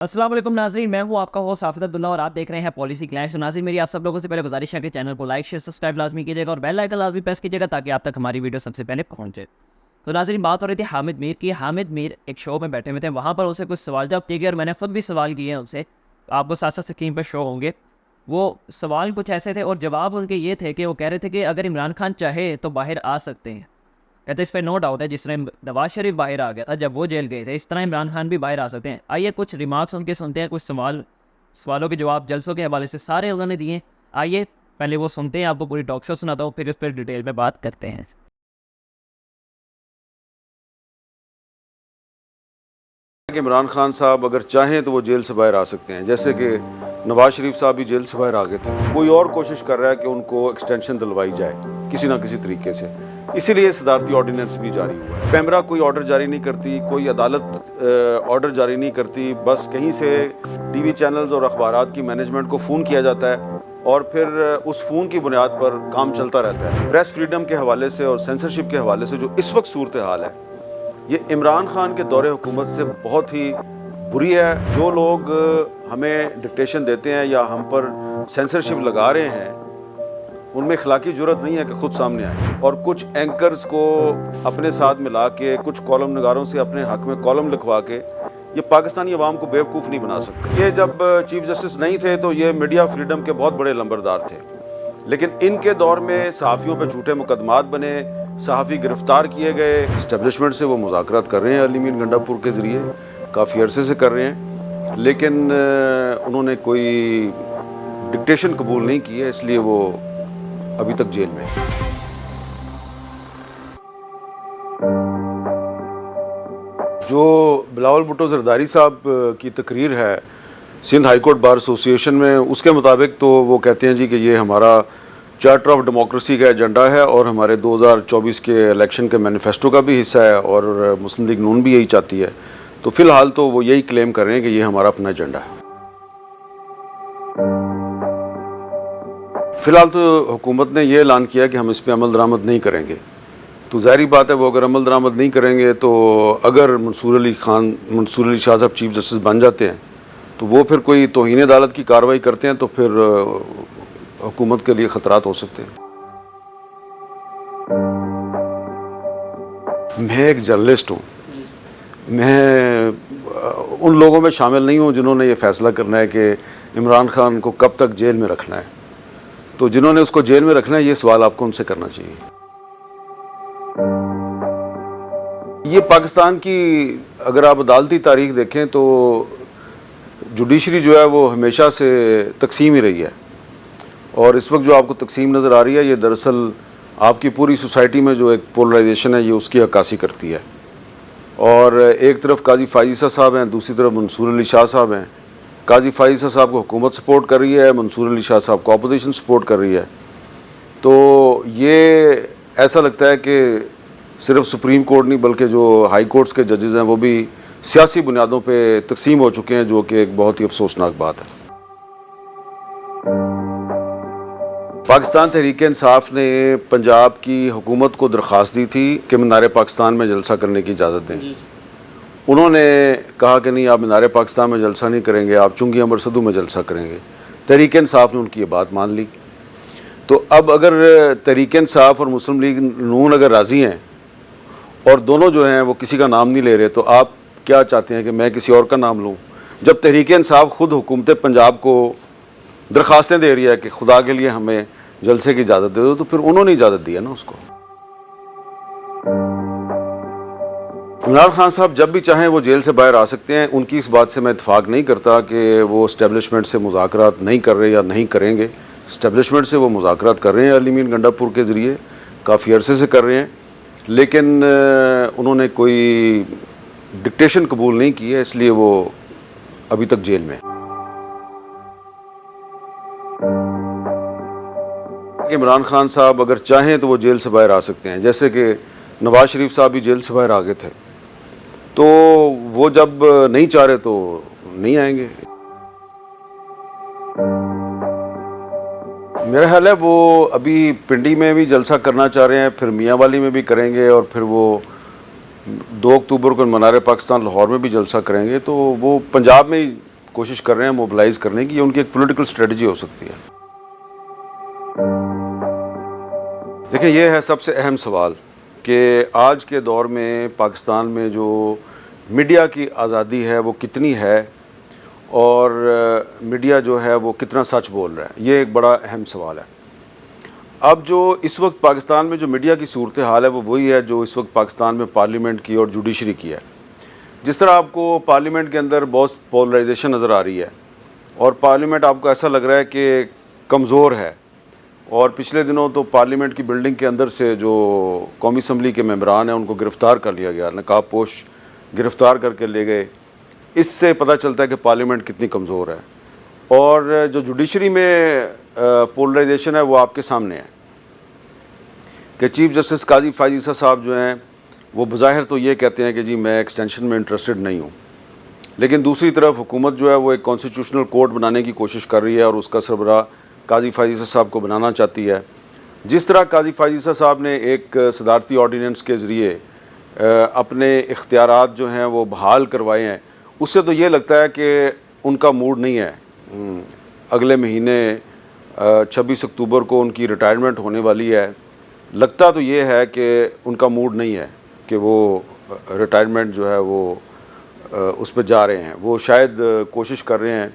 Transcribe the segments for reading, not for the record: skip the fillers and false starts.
अस्सलाम वालेकुम नाज़रीन, मैं हूँ आपका होस्ट हाफिज़ अब्दुल्ला और आप देख रहे हैं पॉलिसी क्लैश। तो नाज़रीन, मेरी आप सब लोगों से पहले गुजारिश है कि चैनल को लाइक शेयर सब्सक्राइब लाजमी कीजिएगा और बेल आइकन लाजमी प्रेस कीजिएगा ताकि आप तक हमारी वीडियो सबसे पहले पहुँचे। तो नाज़रीन, बात हो रही थी हामिद मीर की। हामिद मीर एक शो में बैठे हुए थे, वहाँ पर उसे कुछ सवाल जवाब किए गए और मैंने ख़ुद भी सवाल किए हैं उनसे, आपको साथ साथ स्क्रीन पर शो होंगे। वो सवाल कुछ ऐसे थे और जवाब उनके ये थे कि वो कह रहे थे कि अगर इमरान खान चाहे तो बाहर आ सकते हैं। कहते इस पर नो डाउट है, जिस तरह नवाज शरीफ बाहर आ गया था जब वो जेल गए थे, इस तरह इमरान खान भी बाहर आ सकते हैं। आइए कुछ रिमार्क्स उनके सुनते हैं, कुछ सवालों के जवाब जलसों के हवाले से सारे उन्होंने दिए। आइए पहले वो सुनते हैं, आपको पूरी टॉक शो सुनाता हूँ, फिर इस पर डिटेल में बात करते हैं। कि इमरान खान साहब अगर चाहें तो वो जेल से बाहर आ सकते हैं, जैसे कि नवाज शरीफ साहब भी जेल से बाहर आ गए थे। कोई और कोशिश कर रहा है कि उनको एक्सटेंशन दिलवाई जाए किसी ना किसी तरीके से, इसीलिए सदारती ऑर्डिनेंस भी जारी हुआ है। पैमरा कोई ऑर्डर जारी नहीं करती, कोई अदालत ऑर्डर जारी नहीं करती, बस कहीं से टीवी चैनल्स और अखबारात की मैनेजमेंट को फ़ोन किया जाता है और फिर उस फ़ोन की बुनियाद पर काम चलता रहता है। प्रेस फ्रीडम के हवाले से और सेंसरशिप के हवाले से जो इस वक्त सूरत हाल है, ये इमरान खान के दौरे हुकूमत से बहुत ही बुरी है। जो लोग हमें डिक्टेशन देते हैं या हम पर सेंसरशिप लगा रहे हैं, उनमें अखलाकी जुर्रत नहीं है कि खुद सामने आए और कुछ एंकर्स को अपने साथ मिला के, कुछ कॉलम नगारों से अपने हक में कॉलम लिखवा के ये पाकिस्तानी अवाम को बेवकूफ़ नहीं बना सकते। ये जब चीफ जस्टिस नहीं थे तो ये मीडिया फ्रीडम के बहुत बड़े लंबरदार थे, लेकिन इनके दौर में सहाफ़ियों पर झूठे मुकदमात बने, सहाफ़ी गिरफ्तार किए गए। इस्टेब्लिशमेंट से वो मुज़ाकरात कर रहे हैं अली मीन गंडापुर के ज़रिए, काफ़ी अरसे से कर रहे हैं, लेकिन उन्होंने कोई डिक्टेशन कबूल नहीं की है, इसलिए वो अभी तक जेल में है। जो बिलावल भुट्टो जरदारी साहब की तकरीर है Sindh high court bar association में, उसके मुताबिक तो वो कहते हैं जी कि ये हमारा चार्टर ऑफ डेमोक्रेसी का एजेंडा है और हमारे 2024 के इलेक्शन के मैनिफेस्टो का भी हिस्सा है और मुस्लिम लीग नून भी यही चाहती है। तो फ़िलहाल तो वो यही क्लेम कर रहे हैं कि ये हमारा अपना एजेंडा है। फ़िलहाल तो हुकूमत ने ये ऐलान किया कि हम इस पर अमल दरामद नहीं करेंगे। तो ज़ाहिर बात है वो अगर अमल दरामद नहीं करेंगे तो अगर मंसूर अली शाह साहब चीफ जस्टिस बन जाते हैं तो वो फिर कोई तौहीन अदालत की कार्रवाई करते हैं तो फिर हुकूमत के लिए ख़तरात हो सकते हैं। मैं एक जर्नलिस्ट हूँ, मैं उन लोगों में शामिल नहीं हूँ जिन्होंने ये फ़ैसला करना है कि इमरान खान को कब तक जेल में रखना है। तो जिन्होंने उसको जेल में रखना है, ये सवाल आपको उनसे करना चाहिए। ये पाकिस्तान की अगर आप अदालती तारीख देखें तो जुडिशरी जो है वो हमेशा से तकसीम ही रही है और इस वक्त जो आपको तकसीम नज़र आ रही है, ये दरअसल आपकी पूरी सोसाइटी में जो एक पोलराइजेशन है ये उसकी अक्कासी करती है। और एक तरफ काजी फाइज़ साहब हैं, दूसरी तरफ मंसूर अली शाह साहब हैं। काजी फाइज़ साहब को हुकूमत सपोर्ट कर रही है, मंसूर अली शाह साहब को अपोजिशन सपोर्ट कर रही है। तो ये ऐसा लगता है कि सिर्फ सुप्रीम कोर्ट नहीं बल्कि जो हाई कोर्ट्स के जजेज़ हैं वो भी सियासी बुनियादों पे तकसीम हो चुके हैं, जो कि एक बहुत ही अफसोसनाक बात है। पाकिस्तान तहरीक इंसाफ ने पंजाब की हुकूमत को दरख्वास्त दी थी कि मीनार पाकिस्तान में जलसा करने की इजाज़त दें। उन्होंने कहा कि नहीं, आप मीनार पाकिस्तान में जलसा नहीं करेंगे, आप चुंगी अमर सदू में जलसा करेंगे। तहरीक इंसाफ ने उनकी ये बात मान ली। तो अब अगर तहरीक इंसाफ और मुस्लिम लीग नून अगर राज़ी हैं और दोनों जो हैं वो किसी का नाम नहीं ले रहे, तो आप क्या चाहते हैं कि मैं किसी और का नाम लूँ? जब तहरीक इंसाफ खुद हुकूमत पंजाब को दरख्वास्तें दे रही है कि खुदा के लिए हमें जलसे की इजाज़त दे दो, तो फिर उन्होंने इजाज़त दी है ना उसको। इमरान खान साहब जब भी चाहें वो जेल से बाहर आ सकते हैं। उनकी इस बात से मैं इत्फाक नहीं करता कि वो इस्टेब्लिशमेंट से मुज़ाकरात नहीं कर रहे या नहीं करेंगे। इस्टेब्लिशमेंट से वो मुज़ाकरात कर रहे हैं अली मीन गंडापुर के ज़रिए, काफ़ी अरसे से कर रहे हैं, लेकिन उन्होंने कोई डिक्टेशन कबूल नहीं की है, इसलिए वो अभी तक जेल में है। इमरान खान साहब अगर चाहें तो वो जेल से बाहर आ सकते हैं, जैसे कि नवाज शरीफ साहब भी जेल से बाहर आ गए थे। तो वो जब नहीं चाह रहे तो नहीं आएंगे। मेरा ख्याल है वो अभी पिंडी में भी जलसा करना चाह रहे हैं, फिर मियांवाली में भी करेंगे और फिर वो 2 अक्टूबर को मीनार पाकिस्तान लाहौर में भी जलसा करेंगे। तो वो पंजाब में ही कोशिश कर रहे हैं मोबिलाइज़ करने की, ये उनकी एक पॉलिटिकल स्ट्रेटजी हो सकती है। देखिए, ये है सबसे अहम सवाल कि आज के दौर में पाकिस्तान में जो मीडिया की आज़ादी है वो कितनी है और मीडिया जो है वो कितना सच बोल रहा है, ये एक बड़ा अहम सवाल है। अब जो इस वक्त पाकिस्तान में जो मीडिया की सूरत हाल है वो वही है जो इस वक्त पाकिस्तान में पार्लियामेंट की और जुडिशरी की है। जिस तरह आपको पार्लियामेंट के अंदर बहुत पोलराइजेशन नज़र आ रही है और पार्लियामेंट आपको ऐसा लग रहा है कि कमज़ोर है, और पिछले दिनों तो पार्लियामेंट की बिल्डिंग के अंदर से जो कौमी असम्बली के मेंबरान हैं उनको गिरफ़्तार कर लिया गया, नकाबपोश गिरफ़्तार करके ले गए। इससे पता चलता है कि पार्लियामेंट कितनी कमज़ोर है। और जो जुडिशरी में पोलराइजेशन है वो आपके सामने है कि चीफ़ जस्टिस काजी फ़ायज़ ईसा साहब जो हैं वो बज़ाहिर तो ये कहते हैं कि जी मैं एक्सटेंशन में इंटरेस्टेड नहीं हूँ, लेकिन दूसरी तरफ हुकूमत जो है वो एक कॉन्स्टिट्यूशनल कोर्ट बनाने की कोशिश कर रही है और उसका सरबराह काजी फ़ायज़ ईसा साहब को बनाना चाहती है। जिस तरह काजी फ़ायज़ ईसा साहब ने एक सदारती ऑर्डीनेंस के ज़रिए अपने इख्तियारात जो हैं वो बहाल करवाए हैं, उससे तो ये लगता है कि उनका मूड नहीं है। अगले महीने 26 अक्टूबर को उनकी रिटायरमेंट होने वाली है। लगता तो ये है कि उनका मूड नहीं है कि वो रिटायरमेंट जो है वो उस पर जा रहे हैं। वो शायद कोशिश कर रहे हैं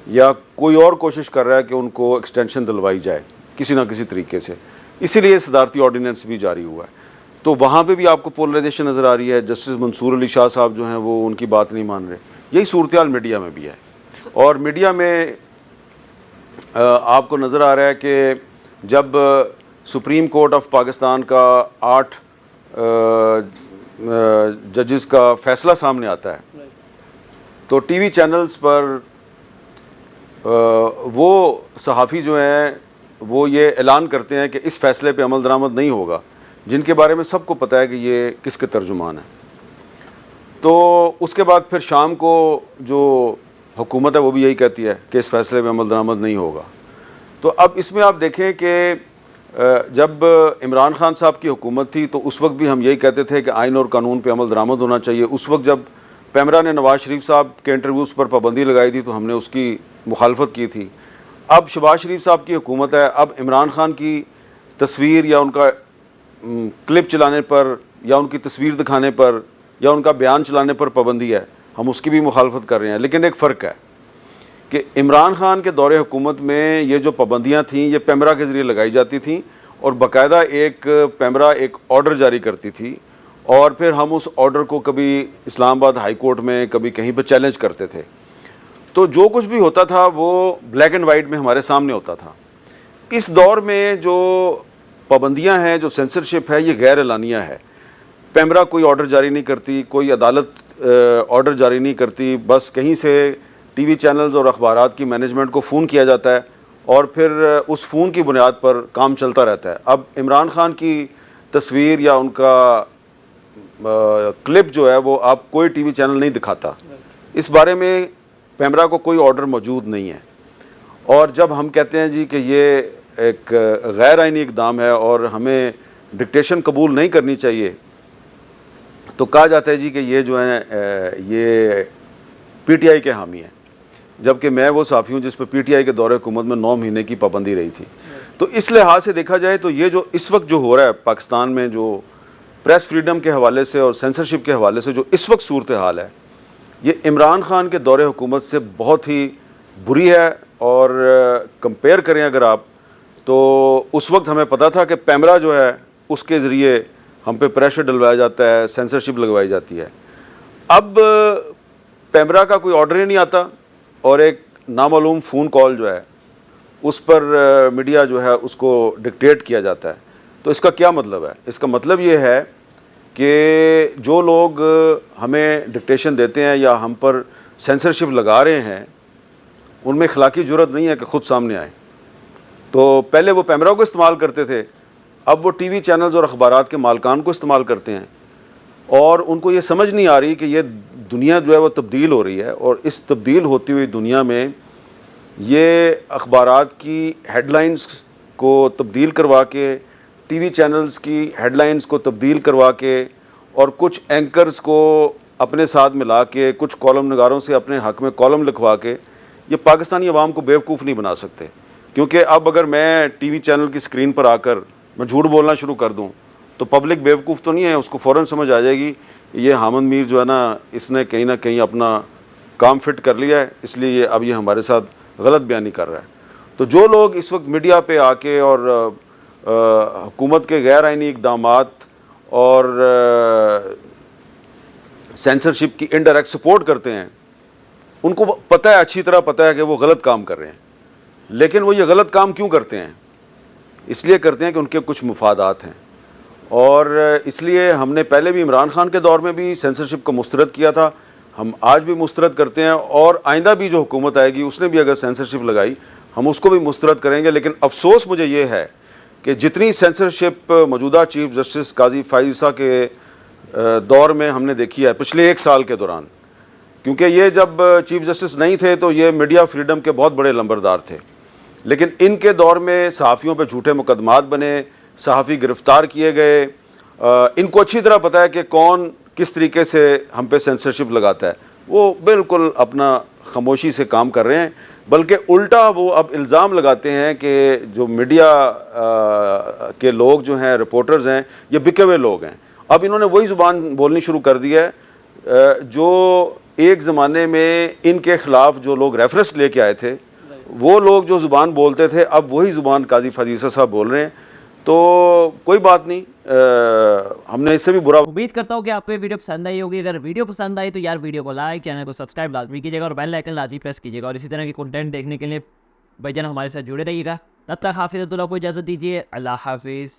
या कोई और कोशिश कर रहा है कि उनको एक्सटेंशन दिलवाई जाए किसी ना किसी तरीके से, इसीलिए सदारती ऑर्डीनेंस भी जारी हुआ है। तो वहाँ पे भी आपको पोलराइजेशन नज़र आ रही है। जस्टिस मंसूर अली शाह साहब जो हैं वो उनकी बात नहीं मान रहे। यही सूरत हाल मीडिया में भी है, और मीडिया में आपको नज़र आ रहा है कि जब सुप्रीम कोर्ट ऑफ पाकिस्तान का 8 जजेस का फ़ैसला सामने आता है तो टीवी चैनल्स पर वो सहाफ़ी जो हैं वो ये ऐलान करते हैं कि इस फ़ैसले पे अमल दरामद नहीं होगा, जिनके बारे में सबको पता है कि ये किसके तर्जुमान है। तो उसके बाद फिर शाम को जो हुकूमत है वो भी यही कहती है कि इस फ़ैसले पे अमल दरामद नहीं होगा। तो अब इसमें आप देखें कि जब इमरान खान साहब की हुकूमत थी तो उस वक्त भी हम यही कहते थे कि आइन और कानून पे अमल दरामद होना चाहिए। उस वक्त जब पैमरा ने नवाज़ शरीफ साहब के इंटरव्यूज़ पर पाबंदी लगाई थी तो हमने उसकी मुखालफत की थी। अब शहबाज शरीफ साहब की हुकूमत है, अब इमरान खान की तस्वीर या उनका क्लिप चलाने पर या उनकी तस्वीर दिखाने पर या उनका बयान चलाने पर पाबंदी है, हम उसकी भी मुखालफत कर रहे हैं। लेकिन एक फ़र्क है कि इमरान खान के दौरे हुकूमत में ये जो पाबंदियाँ थीं ये पैमरा के ज़रिए लगाई जाती थीं और बाकायदा एक पैमरा एक ऑर्डर जारी करती थी और फिर हम उस ऑर्डर को कभी इस्लामाबाद हाई कोर्ट में कभी कहीं पर चैलेंज करते थे। तो जो कुछ भी होता था वो ब्लैक एंड वाइट में हमारे सामने होता था। इस दौर में जो पाबंदियां हैं, जो सेंसरशिप है, ये गैर एलानिया है। पैमरा कोई ऑर्डर जारी नहीं करती, कोई अदालत ऑर्डर जारी नहीं करती, बस कहीं से टीवी चैनल्स और अखबारात की मैनेजमेंट को फ़ोन किया जाता है और फिर उस फ़ोन की बुनियाद पर काम चलता रहता है। अब इमरान खान की तस्वीर या उनका क्लिप जो है वो आप कोई टीवी चैनल नहीं दिखाता, इस बारे में पैमरा को कोई ऑर्डर मौजूद नहीं है। और जब हम कहते हैं जी कि ये एक गैर आइनी इक़दाम है और हमें डिक्टेशन कबूल नहीं करनी चाहिए, तो कहा जाता है जी कि ये जो है ये पीटीआई के हामी हैं, जबकि मैं वो साफ़ी हूँ जिस पर पीटीआई के दौरे हुकूमत में 9 महीने की पाबंदी रही थी। तो इस लिहाज से देखा जाए तो ये जो इस वक्त जो हो रहा है पाकिस्तान में, जो प्रेस फ्रीडम के हवाले से और सेंसरशिप के हवाले से जो इस वक्त सूरत हाल है, ये इमरान खान के दौरे हुकूमत से बहुत ही बुरी है। और कंपेयर करें अगर आप, तो उस वक्त हमें पता था कि पैमरा जो है उसके ज़रिए हम पे प्रेशर डलवाया जाता है, सेंसरशिप लगवाई जाती है। अब पैमरा का कोई ऑर्डर ही नहीं आता और एक नामालूम फ़ोन कॉल जो है उस पर मीडिया जो है उसको डिक्टेट किया जाता है। तो इसका क्या मतलब है? इसका मतलब ये है कि जो लोग हमें डिक्टेशन देते हैं या हम पर सेंसरशिप लगा रहे हैं उनमें अखलाकी जुर्रत नहीं है कि ख़ुद सामने आए। तो पहले वो पैमरा को इस्तेमाल करते थे, अब वो टीवी चैनल्स और अखबारात के मालकान को इस्तेमाल करते हैं और उनको ये समझ नहीं आ रही कि ये दुनिया जो है वो तब्दील हो रही है और इस तब्दील होती हुई दुनिया में ये अखबारात की हेडलाइंस को तब्दील करवा के, टीवी चैनल्स की हेडलाइंस को तब्दील करवा के और कुछ एंकर्स को अपने साथ मिला के कुछ कॉलम नगारों से अपने हक़ में कॉलम लिखवा के ये पाकिस्तानी अवाम को बेवकूफ़ नहीं बना सकते। क्योंकि अब अगर मैं टीवी चैनल की स्क्रीन पर आकर मैं झूठ बोलना शुरू कर दूं तो पब्लिक बेवकूफ़ तो नहीं है, उसको फ़ौरन समझ आ जाएगी ये हामिद मीर जो है ना, इसने कहीं ना कहीं अपना काम फिट कर लिया है, इसलिए अब ये हमारे साथ गलत बयानी कर रहा है। तो जो लोग इस वक्त मीडिया पे आके और हुकूमत के गैर आइनी इक़दामात और सेंसरशिप की इनडायरेक्ट सपोर्ट करते हैं, उनको पता है, अच्छी तरह पता है कि वो गलत काम कर रहे हैं। लेकिन वो ये गलत काम क्यों करते हैं? इसलिए करते हैं कि उनके कुछ मुफादात हैं। और इसलिए हमने पहले भी इमरान खान के दौर में भी सेंसरशिप को मुस्तरद किया था, हम आज भी मुस्तरद करते हैं, और आइंदा भी जो हुकूमत आएगी उसने भी अगर सेंसरशिप लगाई हम उसको भी मुस्तरद करेंगे। लेकिन अफसोस मुझे ये है कि जितनी सेंसरशिप मौजूदा चीफ जस्टिस काजी फाइज ईसा के दौर में हमने देखी है पिछले 1 साल के दौरान, क्योंकि ये जब चीफ जस्टिस नहीं थे तो ये मीडिया फ्रीडम के बहुत बड़े लंबरदार थे, लेकिन इनके दौर में सहाफ़ियों पे झूठे मुकदमात बने, सहाफ़ी गिरफ़्तार किए गए। इनको अच्छी तरह पता है कि कौन किस तरीके से हम पे सेंसरशिप लगाता है। वो बिल्कुल अपना खामोशी से काम कर रहे हैं, बल्कि उल्टा वो अब इल्ज़ाम लगाते हैं कि जो मीडिया के लोग जो हैं, रिपोर्टर्स हैं, ये बिके हुए लोग हैं। अब इन्होंने वही ज़ुबान बोलनी शुरू कर दी है जो एक ज़माने में इनके ख़िलाफ़ जो लोग रेफरेंस लेके आए थे, वो लोग जो ज़ुबान बोलते थे, अब वही ज़ुबान काजी फाइज ईसा साहब बोल रहे हैं। तो कोई बात नहीं, हमने इससे भी बुरा। उम्मीद करता हूँ कि आपको ये वीडियो पसंद आई होगी। अगर वीडियो पसंद आई तो यार वीडियो को लाइक, चैनल को सब्सक्राइब लाजमी कीजिएगा और बेल आइकन लाजमी प्रेस कीजिएगा। और इसी तरह के कंटेंट देखने के लिए भाईजान हमारे साथ जुड़े रहिएगा। तब तक हाफिज़ अब्दुल्ला को इजाज़त दीजिए। अल्लाह हाफिज़।